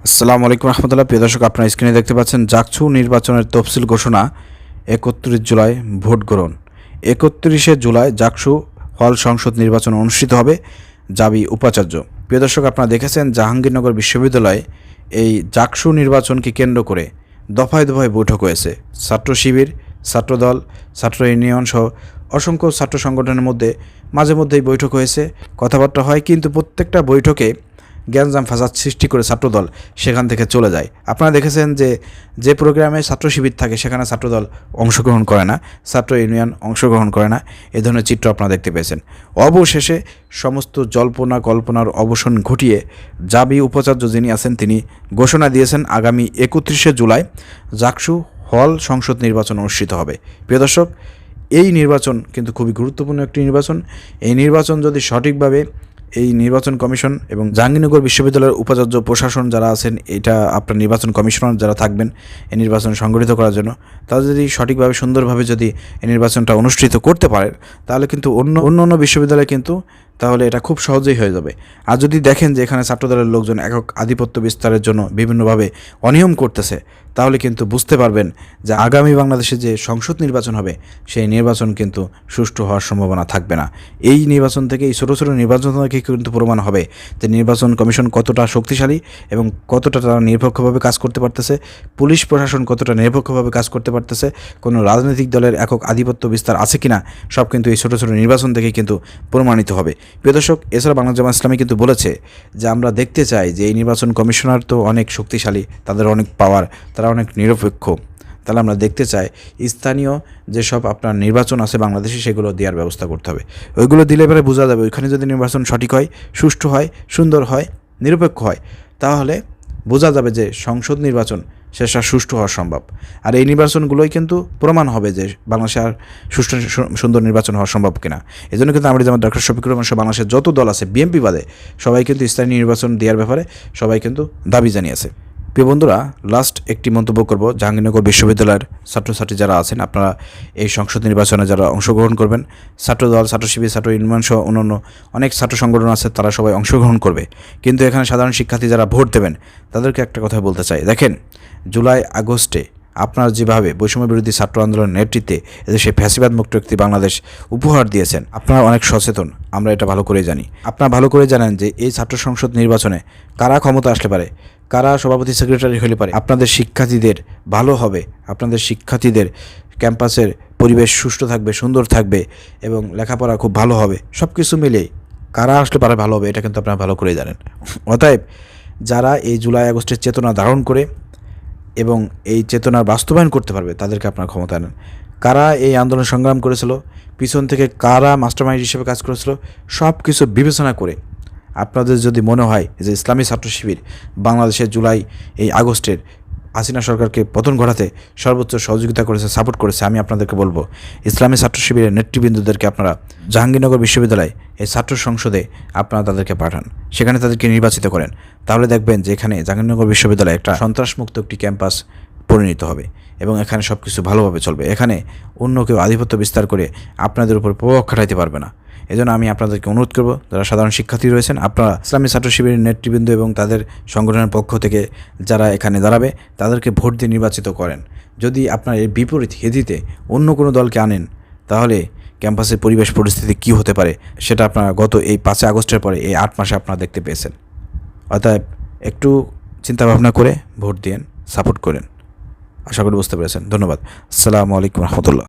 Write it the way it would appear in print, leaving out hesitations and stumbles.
আসসালামু আলাইকুম রহমতুল্লাহ। প্রিয় দর্শক, আপনারা স্ক্রিনে দেখতে পাচ্ছেন জাকসু নির্বাচনের তফসিল ঘোষণা। 31 জুলাই ভোট গ্রহণ। 31শে জুলাই জাকসু হল সংসদ নির্বাচন অনুষ্ঠিত হবে, জাবি উপাচার্য। প্রিয় দর্শক, আপনারা দেখেছেন জাহাঙ্গীরনগর বিশ্ববিদ্যালয়ে এই জাকসু নির্বাচনকে কেন্দ্র করে দফায় দফায় বৈঠক হয়েছে। ছাত্র শিবির, ছাত্রদল, ছাত্র ইউনিয়ন সহ অসংখ্য ছাত্র সংগঠনের মধ্যে মাঝে মধ্যেই বৈঠক হয়েছে, কথাবার্তা হয়, কিন্তু প্রত্যেকটা বৈঠকে গ্যাঞ্জাম ফাসাদ সৃষ্টি করে ছাত্রদল সেখান থেকে চলে যায়। আপনারা দেখেছেন যে প্রোগ্রামে ছাত্র শিবির থাকে সেখানে ছাত্রদল অংশগ্রহণ করে না, ছাত্র ইউনিয়ন অংশগ্রহণ করে না, এ ধরনের চিত্র আপনারা দেখতে পেয়েছেন। অবশেষে সমস্ত জল্পনা কল্পনার অবসান ঘটিয়ে জাবি উপাচার্য যিনি আছেন তিনি ঘোষণা দিয়েছেন আগামী 31শে জুলাই জাকসু হল সংসদ নির্বাচন অনুষ্ঠিত হবে। প্রিয় দর্শক, এই নির্বাচন কিন্তু খুবই গুরুত্বপূর্ণ একটি নির্বাচন। এই নির্বাচন যদি সঠিকভাবে এই নির্বাচন কমিশন এবং জাহাঙ্গীরনগর বিশ্ববিদ্যালয়ের উপাচার্য প্রশাসন যারা আছেন, এটা আপনার নির্বাচন কমিশনার যারা থাকবেন এই নির্বাচন সংগঠিত করার জন্য, তারা যদি সঠিকভাবে সুন্দরভাবে যদি এই নির্বাচনটা অনুষ্ঠিত করতে পারে তাহলে কিন্তু অন্য বিশ্ববিদ্যালয়ে কিন্তু তাহলে এটা খুব সহজেই হয়ে যাবে। আর যদি দেখেন যে এখানে ছাত্রদলের লোকজন একক আধিপত্য বিস্তারের জন্য বিভিন্নভাবে অনিয়ম করতেছে, তাহলে কিন্তু বুঝতে পারবেন যে আগামী বাংলাদেশে যে সংসদ নির্বাচন হবে সেই নির্বাচন কিন্তু সুষ্ঠু হওয়ার সম্ভাবনা থাকবে না। এই নির্বাচন থেকে, এই ছোটো ছোটো নির্বাচন থেকে কিন্তু প্রমাণ হবে যে নির্বাচন কমিশন কতটা শক্তিশালী এবং কতটা তারা নিরপেক্ষভাবে কাজ করতে পারতেছে, পুলিশ প্রশাসন কতটা নিরপেক্ষভাবে কাজ করতে পারতেছে, কোনো রাজনৈতিক দলের একক আধিপত্য বিস্তার আছে কিনা, সব কিন্তু এই ছোটো ছোটো নির্বাচন থেকে কিন্তু প্রমাণিত হবে। প্রিয় দর্শক, এছাড়া বাংলাদেশ জামায়াত ইসলামী কিন্তু বলেছে যে আমরা দেখতে চাই যে এই নির্বাচন কমিশনার তো অনেক শক্তিশালী, তাদের অনেক পাওয়ার, তারা অনেক নিরপেক্ষ, তাহলে আমরা দেখতে চাই স্থানীয় যেসব আপনার নির্বাচন আছে বাংলাদেশে সেগুলো দেওয়ার ব্যবস্থা করতে হবে। ওইগুলো দিলে পরে বোঝা যাবে ওইখানে যদি নির্বাচন সঠিক হয়, সুষ্ঠু হয়, সুন্দর হয়, নিরপেক্ষ হয়, তাহলে বোঝা যাবে যে সংসদ নির্বাচন সেটা সুষ্ঠু হওয়া সম্ভব। আর এই নির্বাচনগুলোই কিন্তু প্রমাণ হবে যে বাংলাদেশে আর সুষ্ঠু সুন্দর নির্বাচন হওয়া সম্ভব কিনা। এই জন্য কিন্তু আমরা যেমন ডক্টর শফিকুর রহমান সহ বাংলাদেশের যত দল আছে বিএনপি বাদে সবাই কিন্তু স্থানীয় নির্বাচন দেওয়ার ব্যাপারে সবাই কিন্তু দাবি জানিয়েছে। প্রিয় বন্ধুরা, লাস্ট একটি মন্তব্য করব। জাহাঙ্গীরনগর বিশ্ববিদ্যালয়ের ছাত্রছাত্রী যারা আছেন, আপনারা এই সংসদ নির্বাচনে যারা অংশগ্রহণ করবেন, ছাত্রদল, ছাত্র শিবির, ছাত্র ইউনিয়ন সহ অন্যান্য অনেক ছাত্র সংগঠন আছে, তারা সবাই অংশগ্রহণ করবে। কিন্তু এখানে সাধারণ শিক্ষার্থী যারা ভোট দেবেন তাদেরকে একটা কথা বলতে চাই। দেখেন, জুলাই আগস্টে আপনারা যেভাবে বৈষম্য বিরোধী ছাত্র আন্দোলনের নেতৃত্বে এদেশে ফ্যাসিবাদ মুক্ত একটি বাংলাদেশ উপহার দিয়েছেন, আপনারা অনেক সচেতন, আমরা এটা ভালো করে জানি। আপনারা ভালো করে জানেন যে এই ছাত্র সংসদ নির্বাচনে কারা ক্ষমতা আসলে পারে, কারা সভাপতি সেক্রেটারি হলে পারে, আপনাদের শিক্ষার্থীদের ভালো হবে, আপনাদের শিক্ষার্থীদের ক্যাম্পাসের পরিবেশ সুষ্ঠু থাকবে, সুন্দর থাকবে এবং লেখাপড়া খুব ভালো হবে। সব কিছু মিলেই কারা আসলে পারে ভালো হবে, এটা কিন্তু আপনারা ভালো করে জানেন। অতএব যারা এই জুলাই আগস্টের চেতনা ধারণ করে এবং এই চেতনার বাস্তবায়ন করতে পারবে তাদেরকে আপনার ক্ষমতা নেন। কারা এই আন্দোলন সংগ্রাম করেছিল, পিছন থেকে কারা মাস্টারমাইন্ড হিসেবে কাজ করেছিল, সব কিছু বিবেচনা করে আপনাদের যদি মনে হয় যে ইসলামী ছাত্র শিবির বাংলাদেশের জুলাই এই আগস্টের হাসিনা সরকারকে পতন ঘটাতে সর্বোচ্চ সহযোগিতা করেছে, সাপোর্ট করেছে, আমি আপনাদেরকে বলবো ইসলামী ছাত্র শিবিরের নেতৃবৃন্দদেরকে আপনারা জাহাঙ্গীরনগর বিশ্ববিদ্যালয়ে এই ছাত্র সংসদে আপনারা তাদেরকে পাঠান, সেখানে তাদেরকে নির্বাচিত করেন। তাহলে দেখবেন যে এখানে জাহাঙ্গীরনগর বিশ্ববিদ্যালয়ে একটা সন্ত্রাসমুক্ত একটি ক্যাম্পাস পরিণত হবে এবং এখানে সব কিছু ভালোভাবে চলবে। এখানে অন্য কেউ আধিপত্য বিস্তার করে আপনাদের উপর প্রভাব খাটাইতে পারবে না। এজন্য আমি আপনাদেরকে অনুরোধ করব, যারা সাধারণ শিক্ষার্থী রয়েছেন, আপনারা ইসলামী ছাত্র শিবিরের নেতৃবৃন্দ এবং তাদের সংগঠনের পক্ষ থেকে যারা এখানে দাঁড়াবে তাদেরকে ভোট দিয়ে নির্বাচিত করেন। যদি আপনার এর বিপরীত হেদিতে অন্য কোনো দলকে আনেন তাহলে ক্যাম্পাসের পরিবেশ পরিস্থিতি কী হতে পারে সেটা আপনারা গত এই 5 আগস্টের পরে এই 8 মাসে আপনারা দেখতে পেয়েছেন। অতএব একটু চিন্তাভাবনা করে ভোট দিন, সাপোর্ট করেন। আশা করি বুঝতে পেরেছেন। ধন্যবাদ। আসসালামু আলাইকুম রহমতুল্লাহ।